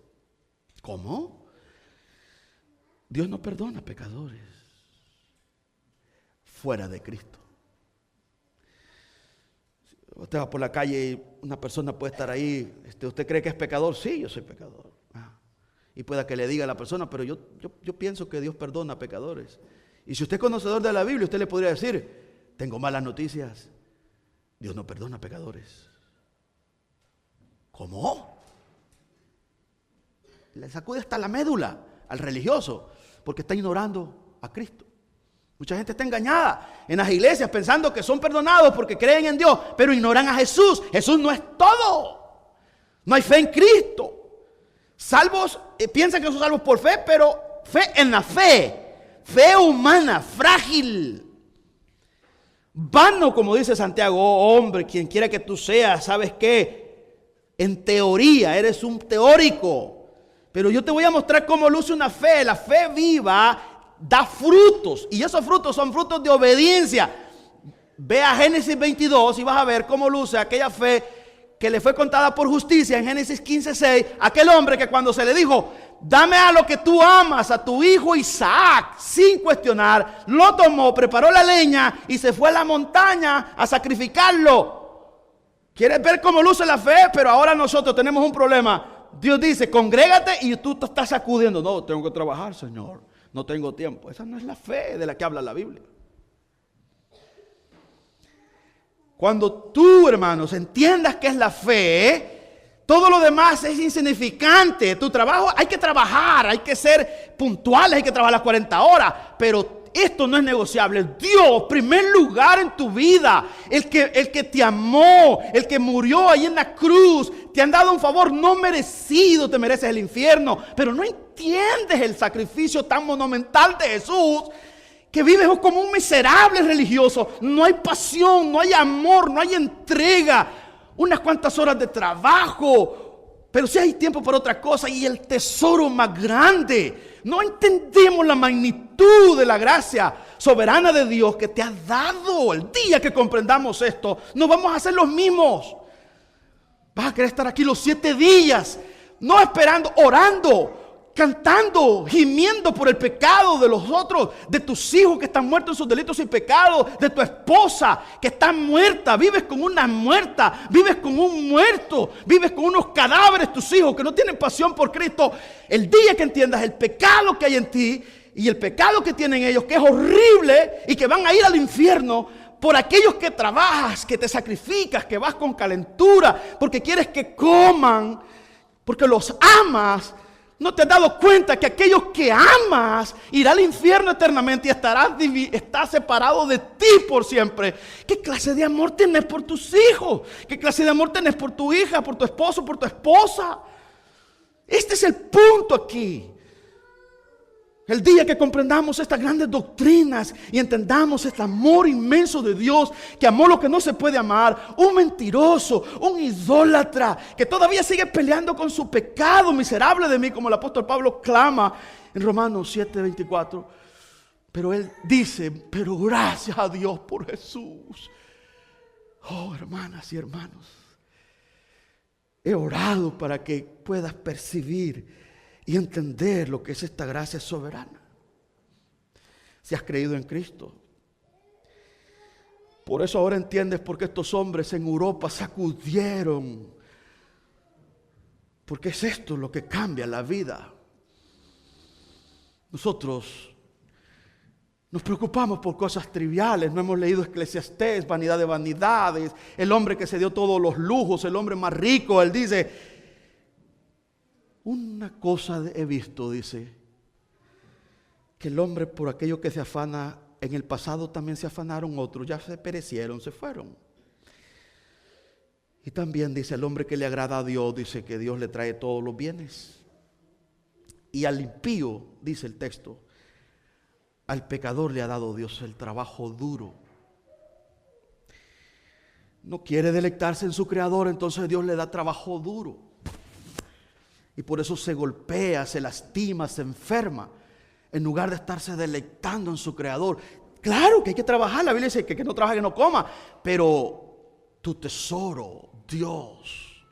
¿Cómo? Dios no perdona pecadores fuera de Cristo. Usted va por la calle y una persona puede estar ahí. ¿Usted cree que es pecador? Sí, yo soy pecador. Y pueda que le diga a la persona, pero yo pienso que Dios perdona a pecadores. Y si usted es conocedor de la Biblia, usted le podría decir, tengo malas noticias. Dios no perdona a pecadores. ¿Cómo? Le sacude hasta la médula al religioso, porque está ignorando a Cristo. Mucha gente está engañada en las iglesias pensando que son perdonados porque creen en Dios, pero ignoran a Jesús. Jesús no es todo. No hay fe en Cristo. Salvos, piensan que son salvos por fe, pero fe en la fe. Fe humana, frágil. Vano, como dice Santiago, oh hombre, quien quiera que tú seas, ¿sabes qué? En teoría, eres un teórico. Pero yo te voy a mostrar cómo luce una fe. La fe viva da frutos. Y esos frutos son frutos de obediencia. Ve a Génesis 22 y vas a ver cómo luce aquella fe que le fue contada por justicia en Génesis 15:6, aquel hombre que cuando se le dijo, dame a lo que tú amas, a tu hijo Isaac, sin cuestionar. Lo tomó, preparó la leña y se fue a la montaña a sacrificarlo. ¿Quieres ver cómo luce la fe? Pero ahora nosotros tenemos un problema. Dios dice, congrégate, y tú te estás sacudiendo. No, tengo que trabajar, Señor. No tengo tiempo. Esa no es la fe de la que habla la Biblia. Cuando tú, hermanos, entiendas qué es la fe, todo lo demás es insignificante. Tu trabajo, hay que trabajar, hay que ser puntuales, hay que trabajar las 40 horas, pero esto no es negociable. Dios, primer lugar en tu vida, el que te amó, el que murió ahí en la cruz, te han dado un favor no merecido, te mereces el infierno, pero no entiendes el sacrificio tan monumental de Jesús, que vives como un miserable religioso. No hay pasión, no hay amor, no hay entrega. Unas cuantas horas de trabajo, pero sí hay tiempo para otra cosa. Y el tesoro más grande, no entendemos la magnitud de la gracia soberana de Dios que te ha dado. El día que comprendamos esto, no vamos a ser los mismos. Vas a querer estar aquí los 7 días, no esperando, orando, cantando, gimiendo por el pecado de los otros, de tus hijos que están muertos en sus delitos y pecados, de tu esposa que está muerta. Vives con una muerta, vives con un muerto, vives con unos cadáveres, tus hijos que no tienen pasión por Cristo. El día que entiendas el pecado que hay en ti y el pecado que tienen ellos, que es horrible y que van a ir al infierno, por aquellos que trabajas, que te sacrificas, que vas con calentura, porque quieres que coman, porque los amas. ¿No te has dado cuenta que aquellos que amas irán al infierno eternamente y estás separado de ti por siempre? ¿Qué clase de amor tenés por tus hijos? ¿Qué clase de amor tenés por tu hija, por tu esposo, por tu esposa? Este es el punto aquí. El día que comprendamos estas grandes doctrinas y entendamos este amor inmenso de Dios, que amó lo que no se puede amar, un mentiroso, un idólatra, que todavía sigue peleando con su pecado, miserable de mí, como el apóstol Pablo clama en Romanos 7:24. Pero él dice, pero gracias a Dios por Jesús. Oh, hermanas y hermanos, he orado para que puedas percibir y entender lo que es esta gracia soberana. Si has creído en Cristo. Por eso ahora entiendes por qué estos hombres en Europa sacudieron. Porque es esto lo que cambia la vida. Nosotros nos preocupamos por cosas triviales. No hemos leído Eclesiastés, vanidad de vanidades. El hombre que se dio todos los lujos, el hombre más rico, él dice, una cosa he visto, dice, que el hombre por aquello que se afana, en el pasado también se afanaron otros, ya se perecieron, se fueron. Y también dice, el hombre que le agrada a Dios, dice que Dios le trae todos los bienes. Y al impío, dice el texto, al pecador le ha dado Dios el trabajo duro. No quiere deleitarse en su creador, entonces Dios le da trabajo duro. Y por eso se golpea, se lastima, se enferma, en lugar de estarse deleitando en su creador. Claro que hay que trabajar, la Biblia dice que no trabaja, que no coma, pero tu tesoro, Dios,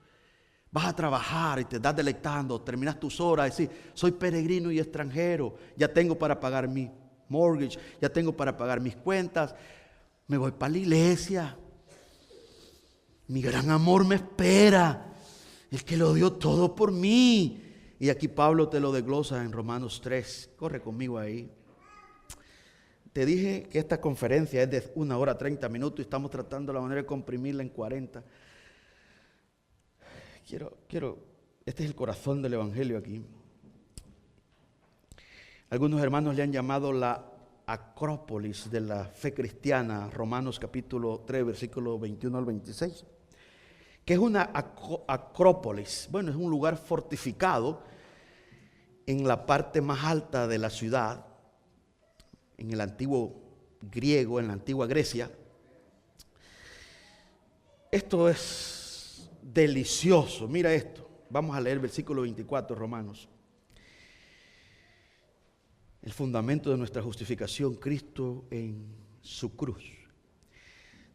vas a trabajar y te estás deleitando, terminas tus horas, decir, soy peregrino y extranjero, ya tengo para pagar mi mortgage, ya tengo para pagar mis cuentas, me voy para la iglesia, mi gran amor me espera. El que lo dio todo por mí. Y aquí Pablo te lo desglosa en Romanos 3. Corre conmigo ahí. Te dije que esta conferencia es de 1 hora 30 minutos y estamos tratando la manera de comprimirla en 40. Este es el corazón del evangelio aquí. Algunos hermanos le han llamado la acrópolis de la fe cristiana, Romanos capítulo 3, versículo 21 al 26. Que es una acrópolis. Bueno, es un lugar fortificado en la parte más alta de la ciudad, en el antiguo griego, en la antigua Grecia. Esto es delicioso. Mira esto. Vamos a leer el versículo 24, Romanos. El fundamento de nuestra justificación, Cristo en su cruz.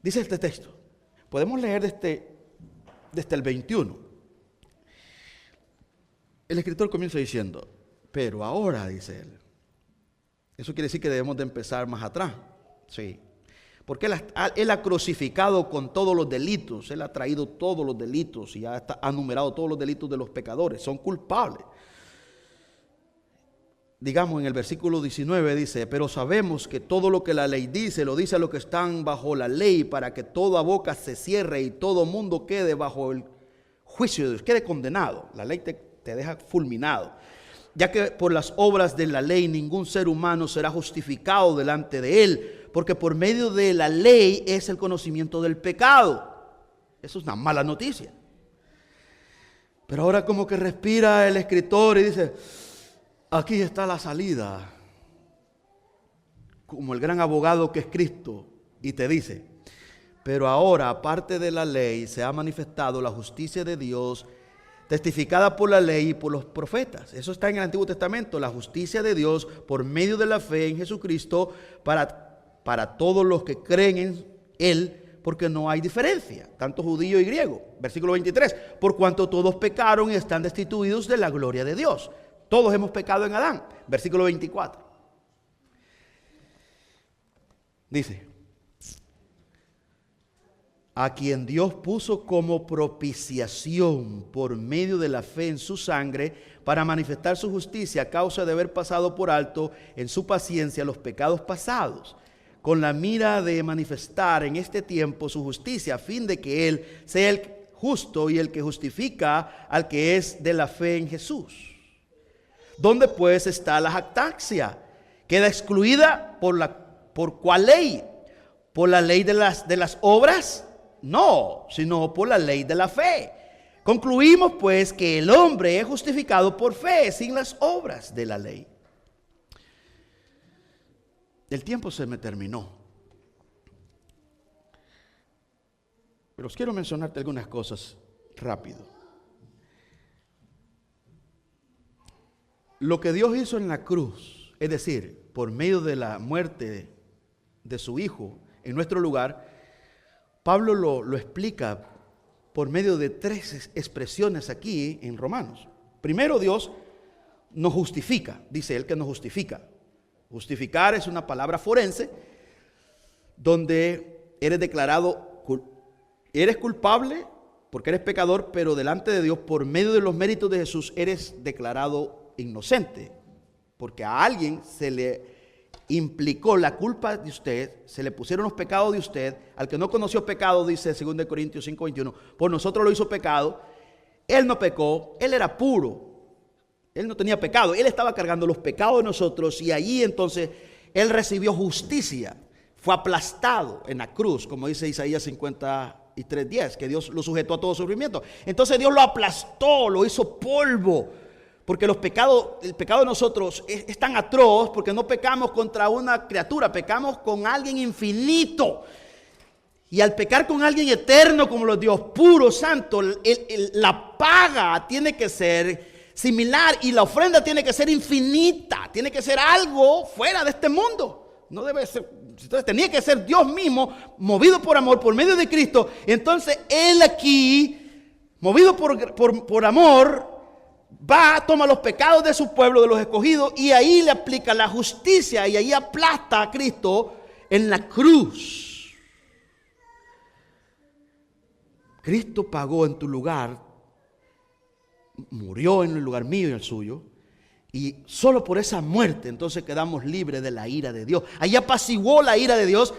Dice este texto. Podemos leer desde el 21. El escritor comienza diciendo, Pero ahora, dice él. Eso quiere decir que debemos de empezar más atrás. Sí. Porque él ha crucificado con todos los delitos. Él ha traído todos los delitos y ha numerado todos los delitos de los pecadores. Son culpables. Digamos en el versículo 19 dice, pero sabemos que todo lo que la ley dice, lo dice a los que están bajo la ley, para que toda boca se cierre y todo mundo quede bajo el juicio de Dios, quede condenado. La ley te deja fulminado. Ya que por las obras de la ley ningún ser humano será justificado delante de él, porque por medio de la ley es el conocimiento del pecado. Eso es una mala noticia. Pero ahora como que respira el escritor y dice, aquí está la salida, como el gran abogado que es Cristo, y te dice, pero ahora, aparte de la ley, se ha manifestado la justicia de Dios, testificada por la ley y por los profetas. Eso está en el Antiguo Testamento, la justicia de Dios por medio de la fe en Jesucristo para todos los que creen en Él, porque no hay diferencia, tanto judío y griego. Versículo 23, por cuanto todos pecaron y están destituidos de la gloria de Dios. Todos hemos pecado en Adán. Versículo 24. Dice, a quien Dios puso como propiciación por medio de la fe en su sangre para manifestar su justicia a causa de haber pasado por alto en su paciencia los pecados pasados, con la mira de manifestar en este tiempo su justicia, a fin de que Él sea el justo y el que justifica al que es de la fe en Jesús. ¿Dónde pues está la jactancia? ¿Queda excluida por cuál ley? ¿Por la ley de las obras? No, sino por la ley de la fe. Concluimos pues que el hombre es justificado por fe, sin las obras de la ley. El tiempo se me terminó. Pero quiero mencionarte algunas cosas rápido. Lo que Dios hizo en la cruz, es decir, por medio de la muerte de su Hijo en nuestro lugar, Pablo lo explica por medio de tres expresiones aquí en Romanos. Primero, Dios nos justifica, dice él que nos justifica. Justificar es una palabra forense donde eres declarado, eres culpable porque eres pecador, pero delante de Dios, por medio de los méritos de Jesús, eres declarado inocente, porque a alguien se le implicó la culpa de usted, se le pusieron los pecados de usted. Al que no conoció pecado, dice 2 Corintios 5:21, por nosotros lo hizo pecado. Él no pecó, él era puro, él no tenía pecado, él estaba cargando los pecados de nosotros, y allí entonces él recibió justicia, fue aplastado en la cruz, como dice Isaías 53:10, que Dios lo sujetó a todo sufrimiento. Entonces Dios lo aplastó, lo hizo polvo. Porque el pecado de nosotros es tan atroz porque no pecamos contra una criatura, pecamos con alguien infinito. Y al pecar con alguien eterno como los Dios puro, santo, la paga tiene que ser similar y la ofrenda tiene que ser infinita, tiene que ser algo fuera de este mundo. No debe ser, entonces tenía que ser Dios mismo, movido por amor, por medio de Cristo. Entonces Él aquí, movido por amor, va, toma los pecados de su pueblo, de los escogidos, y ahí le aplica la justicia, y ahí aplasta a Cristo en la cruz. Cristo pagó en tu lugar, murió en el lugar mío y el suyo, y solo por esa muerte entonces quedamos libres de la ira de Dios. Allí apaciguó la ira de Dios,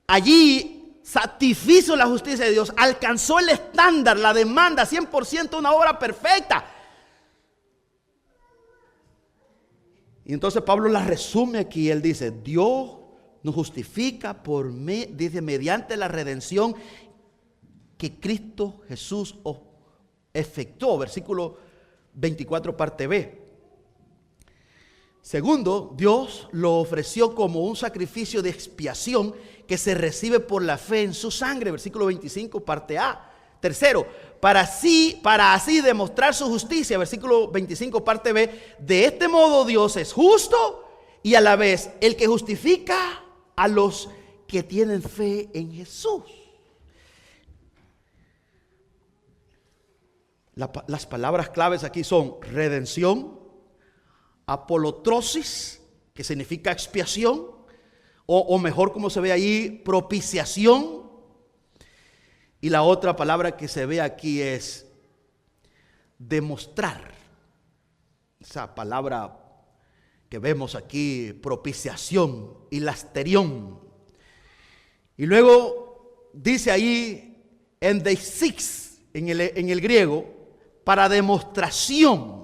allí satisfizo la justicia de Dios, alcanzó el estándar, la demanda, 100% una obra perfecta. Y entonces Pablo la resume aquí, él dice, Dios nos justifica dice, mediante la redención que Cristo Jesús efectuó, versículo 24, parte B. Segundo, Dios lo ofreció como un sacrificio de expiación que se recibe por la fe en su sangre, versículo 25, parte A. Tercero, para así demostrar su justicia, versículo 25, parte B. De este modo Dios es justo y a la vez el que justifica a los que tienen fe en Jesús. Las palabras claves aquí son redención, apolotrosis, que significa expiación, o mejor como se ve ahí, propiciación. Y la otra palabra que se ve aquí es demostrar. Esa palabra que vemos aquí, propiciación, hilasterión. Y luego dice ahí, endeisix, en el griego, para demostración.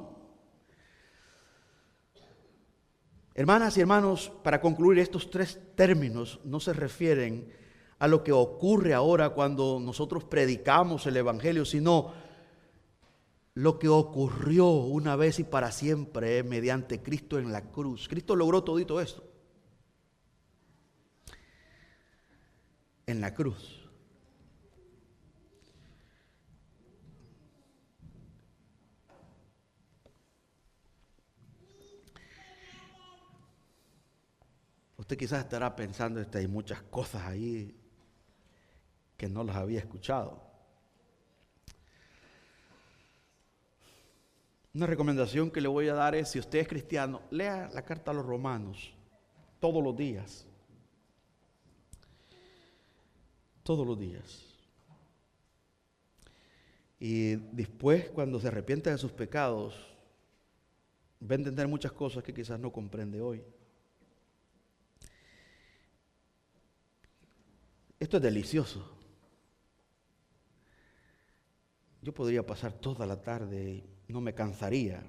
Hermanas y hermanos, para concluir, estos tres términos no se refieren a lo que ocurre ahora cuando nosotros predicamos el Evangelio, sino lo que ocurrió una vez y para siempre mediante Cristo en la cruz. Cristo logró todito esto en la cruz. Usted quizás estará pensando que hay muchas cosas ahí que no las había escuchado. Una recomendación que le voy a dar es, si usted es cristiano, lea la carta a los Romanos todos los días. Todos los días. Y después, cuando se arrepienta de sus pecados, va a entender muchas cosas que quizás no comprende hoy. Esto es delicioso. Yo podría pasar toda la tarde y no me cansaría.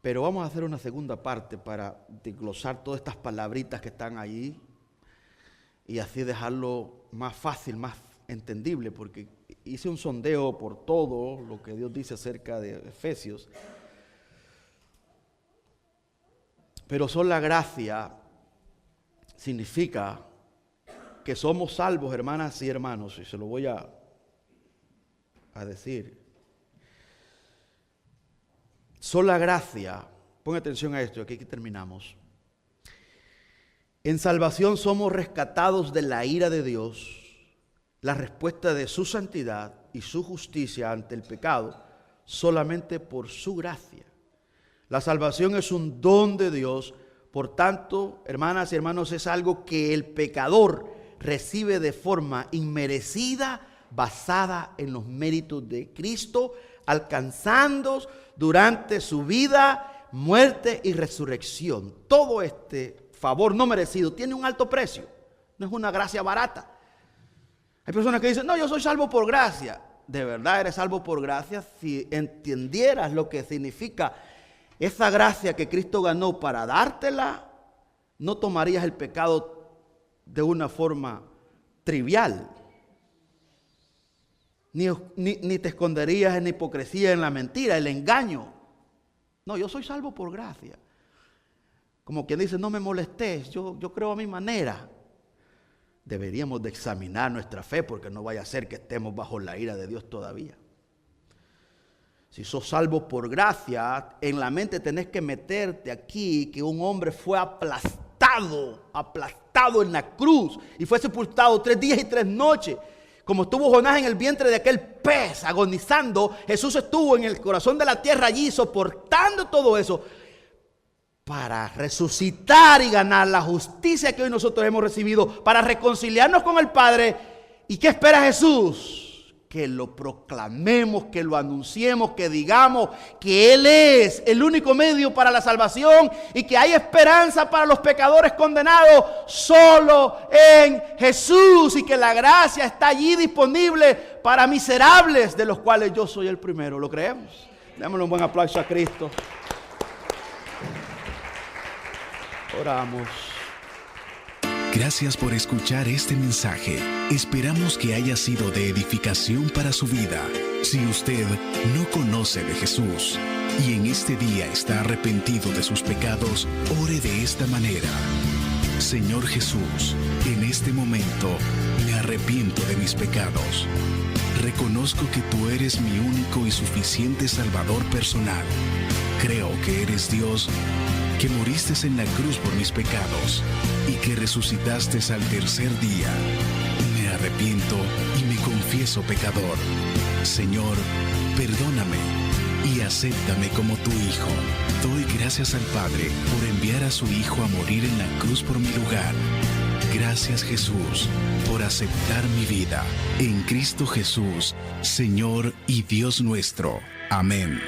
Pero vamos a hacer una segunda parte para desglosar todas estas palabritas que están ahí y así dejarlo más fácil, más entendible, porque hice un sondeo por todo lo que Dios dice acerca de Efesios. Pero sola gracia significa que somos salvos, hermanas y hermanos, y se lo voy a decir. Sola gracia, ponga atención a esto, aquí terminamos. En salvación somos rescatados de la ira de Dios, la respuesta de su santidad y su justicia ante el pecado, solamente por su gracia. La salvación es un don de Dios, por tanto, hermanas y hermanos, es algo que el pecador recibe de forma inmerecida, basada en los méritos de Cristo, alcanzando durante su vida, muerte y resurrección. Todo este favor no merecido tiene un alto precio, no es una gracia barata. Hay personas que dicen, no, yo soy salvo por gracia. De verdad eres salvo por gracia si entendieras lo que significa esa gracia que Cristo ganó para dártela. No tomarías el pecado de una forma trivial. Ni te esconderías en la hipocresía, en la mentira, el engaño. No, yo soy salvo por gracia. Como quien dice, no me molestes, yo creo a mi manera. Deberíamos de examinar nuestra fe porque no vaya a ser que estemos bajo la ira de Dios todavía. Si sos salvo por gracia, en la mente tenés que meterte aquí que un hombre fue aplastado en la cruz y fue sepultado 3 días y 3 noches. Como estuvo Jonás en el vientre de aquel pez agonizando, Jesús estuvo en el corazón de la tierra allí soportando todo eso para resucitar y ganar la justicia que hoy nosotros hemos recibido, para reconciliarnos con el Padre. ¿Y qué espera Jesús? Que lo proclamemos, que lo anunciemos, que digamos que Él es el único medio para la salvación y que hay esperanza para los pecadores condenados solo en Jesús y que la gracia está allí disponible para miserables, de los cuales yo soy el primero. ¿Lo creemos? Démosle un buen aplauso a Cristo. Oramos. Gracias por escuchar este mensaje. Esperamos que haya sido de edificación para su vida. Si usted no conoce de Jesús y en este día está arrepentido de sus pecados, ore de esta manera. Señor Jesús, en este momento me arrepiento de mis pecados. Reconozco que tú eres mi único y suficiente Salvador personal. Creo que eres Dios, que moriste en la cruz por mis pecados y que resucitaste al tercer día. Me arrepiento y me confieso pecador. Señor, perdóname y acéptame como tu Hijo. Doy gracias al Padre por enviar a su Hijo a morir en la cruz por mi lugar. Gracias, Jesús, por aceptar mi vida. En Cristo Jesús, Señor y Dios nuestro. Amén.